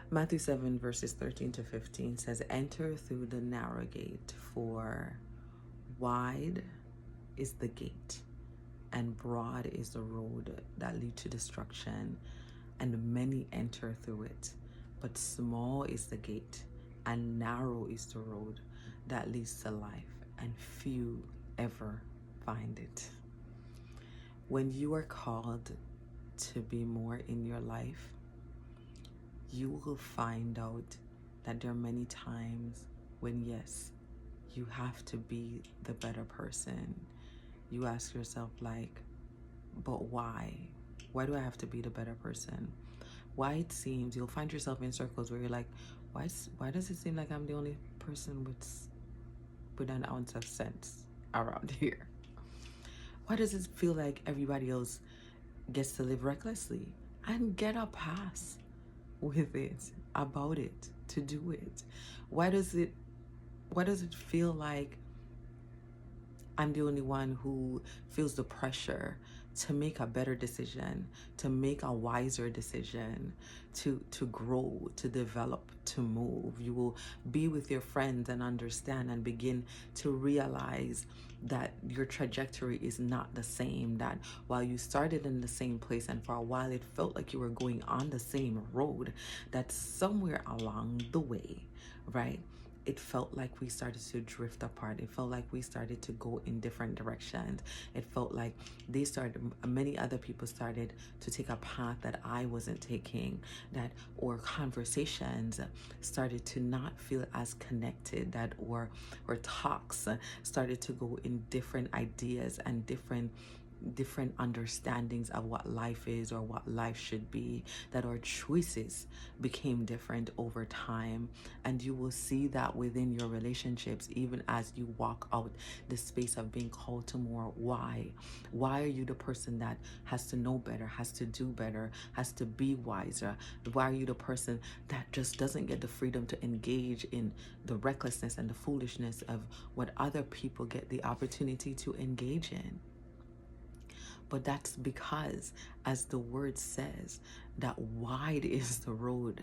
Matthew 7 verses 13 to 15 says, enter through the narrow gate, for wide is the gate and broad is the road that leads to destruction, and many enter through it. But small is the gate and narrow is the road that leads to life, and few ever find it. When you are called to be more in your life, you will find out that there are many times when, yes, you have to be the better person. You ask yourself, like, but why? Why do I have to be the better person? Why it seems you'll find yourself in circles where you're like, why does it seem like I'm the only person with an ounce of sense around here? Why does it feel like everybody else gets to live recklessly and get a pass with it, about it, to do it? Why does it feel like I'm the only one who feels the pressure to make a better decision, to make a wiser decision, to grow, to develop, to move? You will be with your friends and understand and begin to realize that your trajectory is not the same, that while you started in the same place and for a while it felt like you were going on the same road, that somewhere along the way, right, it felt like we started to drift apart. It felt like we started to go in different directions. It felt like many other people started to take a path that I wasn't taking, or conversations started to not feel as connected, or talks started to go in different ideas and different understandings of what life is or what life should be, that our choices became different over time. And you will see that within your relationships, even as you walk out the space of being called to more. Why are you the person that has to know better, has to do better, has to be wiser? Why are you the person that just doesn't get the freedom to engage in the recklessness and the foolishness of what other people get the opportunity to engage in? But that's because, as the word says, that wide is the road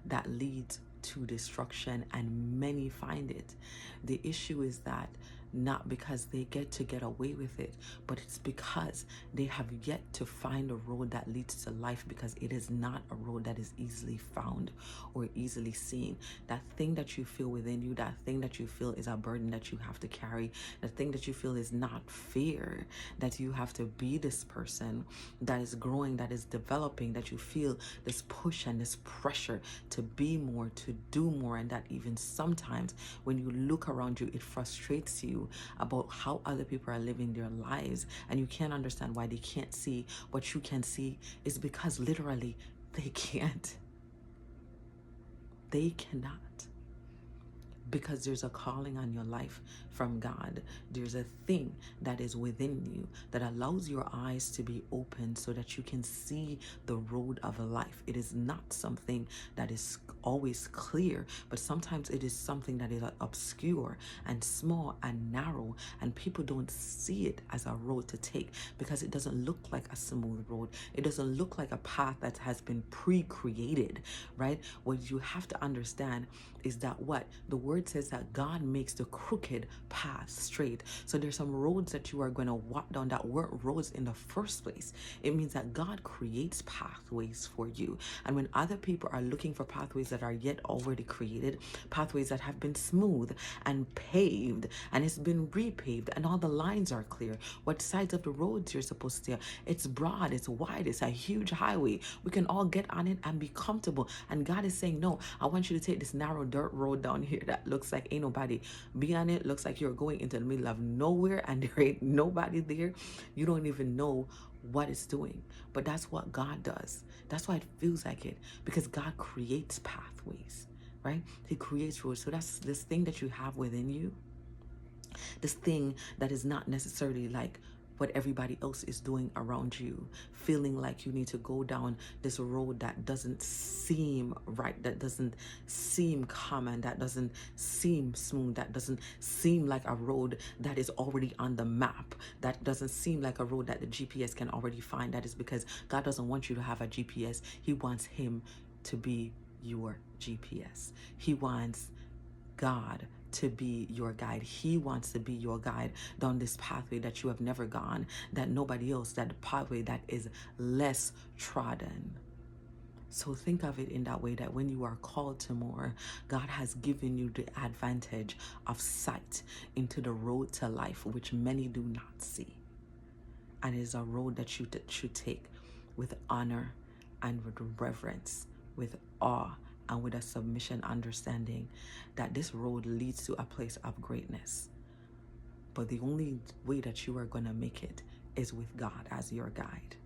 that leads to destruction and many find it. The issue is that not because they get away with it, but it's because they have yet to find a road that leads to life, because it is not a road that is easily found or easily seen. That thing that you feel within you, that thing that you feel is a burden that you have to carry, the thing that you feel is not fair, that you have to be this person that is growing, that is developing, that you feel this push and this pressure to be more, to do more, and that even sometimes when you look around you, it frustrates you about how other people are living their lives, and you can't understand why they can't see what you can see. Is because literally they can't. They cannot. Because there's a calling on your life from God. There's a thing that is within you that allows your eyes to be open so that you can see the road of life. It is not something that is always clear, but sometimes it is something that is obscure and small and narrow, and people don't see it as a road to take because it doesn't look like a smooth road. It doesn't look like a path that has been pre-created, right? What you have to understand is that what the word says, that God makes the crooked path straight. So there's some roads that you are going to walk down that weren't roads in the first place. It means that God creates pathways for you. And when other people are looking for pathways that are yet already created, pathways that have been smooth and paved, and it's been repaved, and all the lines are clear, what sides of the roads you're supposed to, it's broad, it's wide, it's a huge highway, we can all get on it and be comfortable. And God is saying, no, I want you to take this narrow dirt road down here that looks like ain't nobody be on it, looks like you're going into the middle of nowhere and there ain't nobody there. You don't even know what it's doing. But that's what God does. That's why it feels like it, because God creates pathways, right? He creates roads. So that's this thing that you have within you, this thing that is not necessarily like what everybody else is doing around you, feeling like you need to go down this road that doesn't seem right, that doesn't seem common, that doesn't seem smooth, that doesn't seem like a road that is already on the map, that doesn't seem like a road that the GPS can already find. That is because God doesn't want you to have a GPS. He wants him to be your GPS. He wants God to be your guide. He wants to be your guide down this pathway that you have never gone, that nobody else, that the pathway that is less trodden. So think of it in that way, that when you are called to more, God has given you the advantage of sight into the road to life, which many do not see. And it is a road that you should take with honor and with reverence, with awe, and with a submission understanding that this road leads to a place of greatness. But the only way that you are going to make it is with God as your guide.